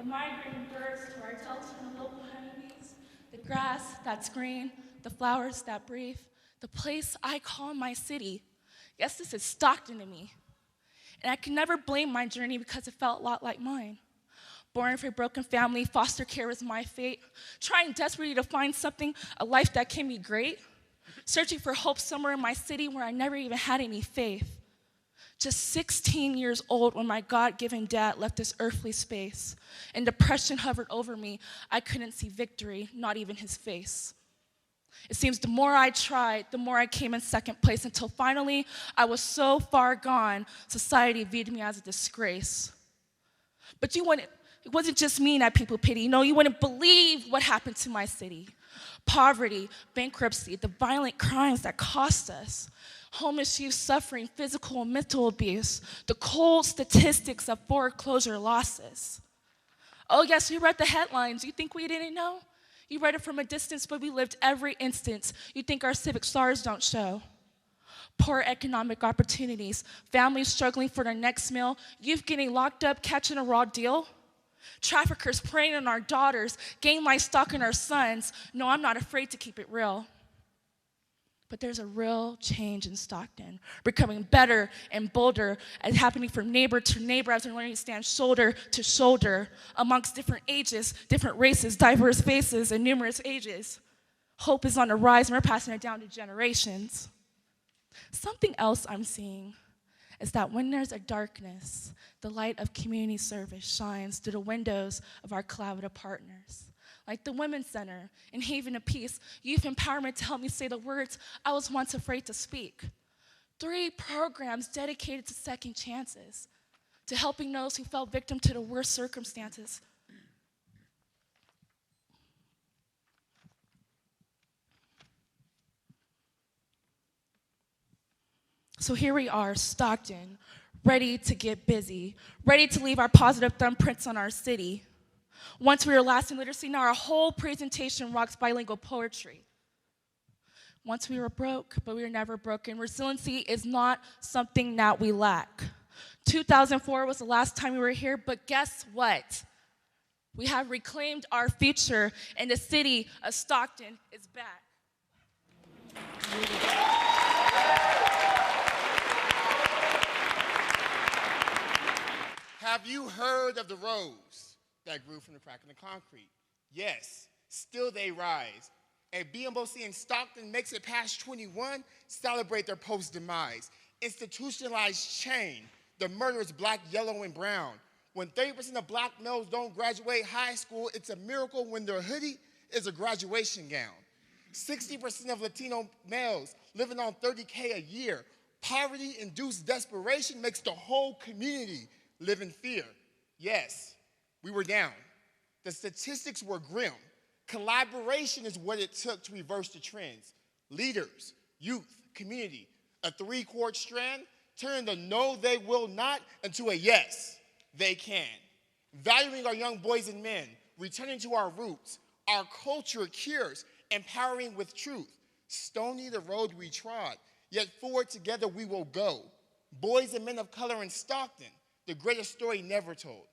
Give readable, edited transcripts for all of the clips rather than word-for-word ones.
the migrating birds to our delta and local honeybees, the grass that's green, the flowers that breathe, the place I call my city. Yes, this is Stockton to me. And I can never blame my journey because it felt a lot like mine. Born from a broken family, foster care was my fate, trying desperately to find something, a life that can be great, searching for hope somewhere in my city where I never even had any faith. Just 16 years old when my God-given dad left this earthly space, and depression hovered over me. I couldn't see victory, not even his face. It seems the more I tried, the more I came in second place, until finally I was so far gone, society viewed me as a disgrace. But it wasn't just me that people pity. No, you wouldn't believe what happened to my city. Poverty, bankruptcy, the violent crimes that cost us, homeless youth suffering physical and mental abuse, the cold statistics of foreclosure losses. Oh yes, we read the headlines. You think we didn't know? You read it from a distance, but we lived every instance. You think our civic stars don't show. Poor economic opportunities, families struggling for their next meal, youth getting locked up, catching a raw deal. Traffickers preying on our daughters, gang life stalking our sons. No, I'm not afraid to keep it real. But there's a real change in Stockton, becoming better and bolder, and happening from neighbor to neighbor as we're learning to stand shoulder to shoulder amongst different ages, different races, diverse faces, and numerous ages. Hope is on the rise, and we're passing it down to generations. Something else I'm seeing is that when there's a darkness, the light of community service shines through the windows of our collaborative partners, like the Women's Center and Haven of Peace, youth empowerment to help me say the words I was once afraid to speak. 3 programs dedicated to second chances, to helping those who fell victim to the worst circumstances. So here we are, Stockton, ready to get busy, ready to leave our positive thumbprints on our city. Once we were lasting literacy, now our whole presentation rocks bilingual poetry. Once we were broke, but we were never broken. Resiliency is not something that we lack. 2004 was the last time we were here, but guess what? We have reclaimed our future, and the city of Stockton is back. Have you heard of the rose that grew from the crack in the concrete? Yes, still they rise. And BMOC in Stockton makes it past 21, celebrate their post-demise. Institutionalized change, the murderers black, yellow, and brown. When 30% of black males don't graduate high school, it's a miracle when their hoodie is a graduation gown. 60% of Latino males living on $30K a year. Poverty-induced desperation makes the whole community live in fear. Yes, we were down. The statistics were grim. Collaboration is what it took to reverse the trends. Leaders, youth, community, a 3-chord strand turned a no, they will not into a yes, they can. Valuing our young boys and men, returning to our roots, our culture cures, empowering with truth. Stony the road we trod, yet forward together we will go. Boys and men of color in Stockton, the greatest story never told.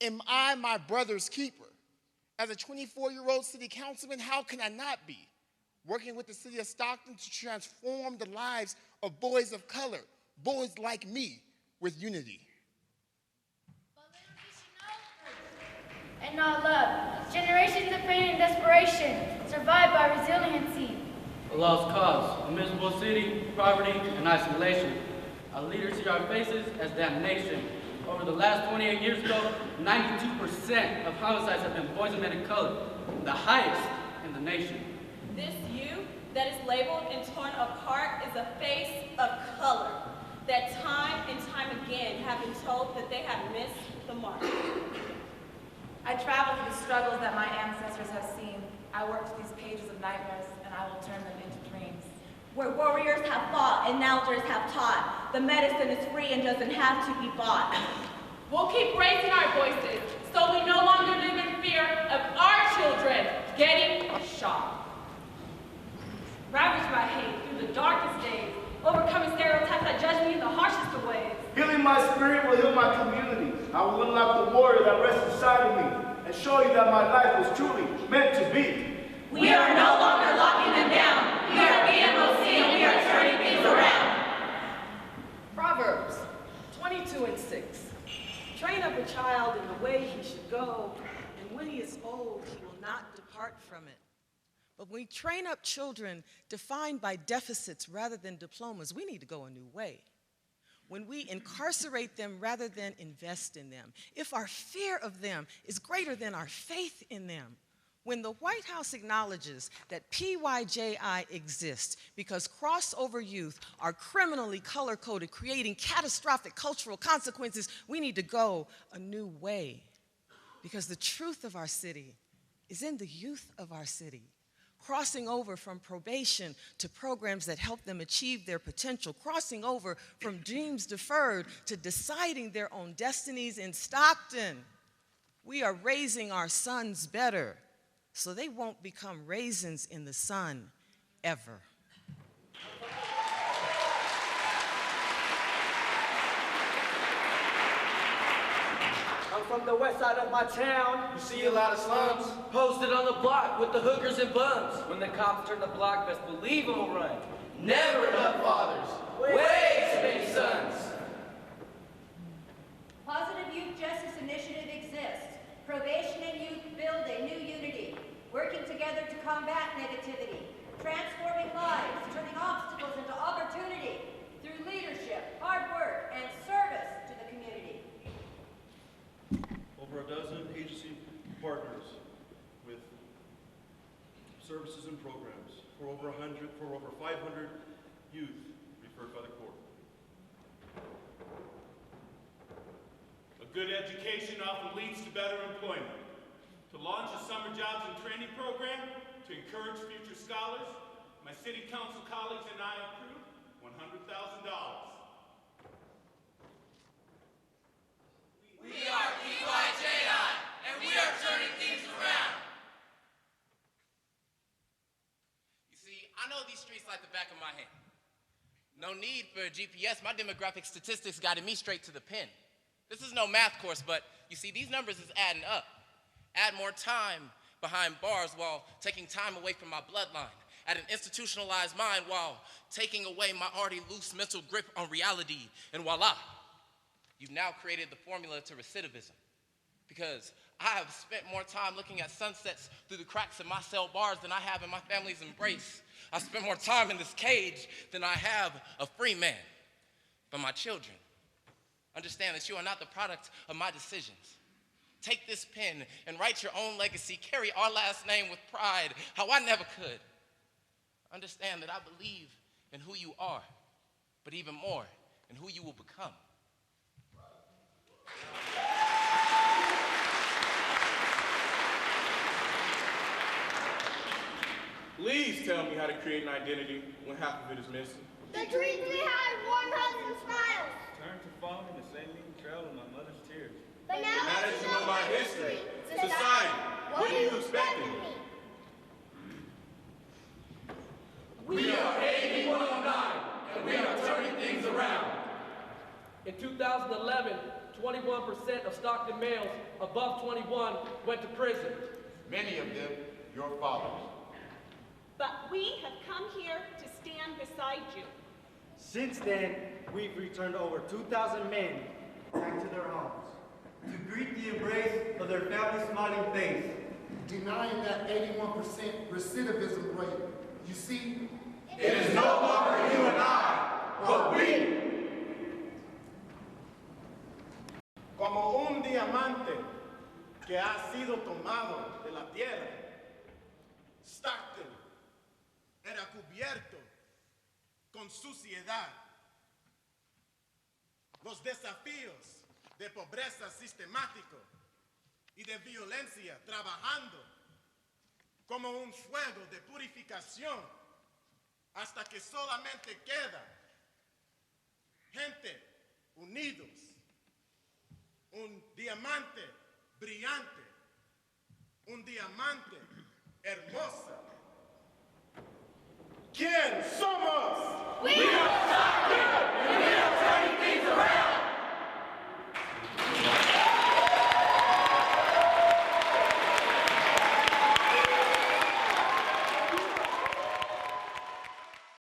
Am I my brother's keeper? As a 24-year-old city councilman, how can I not be? Working with the city of Stockton to transform the lives of boys of color, boys like me, with unity. And not love. Generations of pain and desperation, survived by resiliency. A lost cause, a miserable city, poverty, and isolation. Our leaders see our faces as damnation. Over the last 28 years ago, 92% of homicides have been boys and men of color, the highest in the nation. This youth that is labeled and torn apart is a face of color that time and time again have been told that they have missed the mark. I travel through the struggles that my ancestors have seen. I work through these pages of nightmares, and I will turn them into dreams. Where warriors have fought and elders have taught, the medicine is free and doesn't have to be bought. We'll keep raising our voices so we no longer live in fear of our children getting shot. Ravaged by hate through the darkest days, overcoming stereotypes that judge me in the harshest of ways. Healing my spirit will heal my community. I will unlock the warrior that rests inside of me. and show you that my life was truly meant to be. We are no longer locking them down. We are BMOC and we are turning things around. Proverbs 22:6. Train up a child in the way he should go, and when he is old, he will not depart from it. But when we train up children defined by deficits rather than diplomas, we need to go a new way. When we incarcerate them rather than invest in them, if our fear of them is greater than our faith in them, when the White House acknowledges that PYJI exists because crossover youth are criminally color-coded, creating catastrophic cultural consequences, we need to go a new way. Because the truth of our city is in the youth of our city. Crossing over from probation to programs that help them achieve their potential, crossing over from dreams deferred to deciding their own destinies in Stockton. We are raising our sons better so they won't become raisins in the sun ever. I'm from the west side of my town. You see a lot of slums posted on the block with the hookers and bums. When the cops turn the block, best believe them will run. Never enough fathers, way too many sons. Positive Youth Justice Initiative exists. Probation and youth build a new unity, working together to combat negativity, transforming lives, turning obstacles into opportunity through leadership, hard work, and service to the community. Over a dozen agency partners with services and programs for over 500 youth referred by the court. A good education often leads to better employment. To launch a summer jobs and training program to encourage future scholars, my city council colleagues and I approved $100,000. We are PYJI, and we are turning things around. You see, I know these streets like the back of my hand. No need for a GPS. My demographic statistics guided me straight to the pen. This is no math course, but you see, these numbers is adding up. Add more time behind bars while taking time away from my bloodline. Add an institutionalized mind while taking away my already loose mental grip on reality. And voila, you've now created the formula to recidivism. Because I have spent more time looking at sunsets through the cracks in my cell bars than I have in my family's embrace. I spent more time in this cage than I have a free man. But my children, understand that you are not the product of my decisions. Take this pen and write your own legacy. Carry our last name with pride, how I never could. Understand that I believe in who you are, but even more in who you will become. Please tell me how to create an identity when half of it is missing. The dreams we had, warm hugs and smiles. Turn to falling the same trail in my mother's tears. But now That is know my history. Society, what do you expect of me? We are AB 109, and we are turning things around. In 2011, 21% of Stockton males above 21 went to prison. Many of them your fathers. But we have come here to stand beside you. Since then, we've returned over 2,000 men back to their homes to greet the embrace of their family's smiling face. Denying that 81% recidivism rate. You see, it is no longer you and I, but we. Como un diamante que ha sido tomado de la tierra, Stockton era cubierto con suciedad. Los desafíos de pobreza sistemático y de violencia trabajando como un fuego de purificación hasta que solamente queda gente unidos, un diamante brillante, un diamante hermosa. ¿Quién somos? We are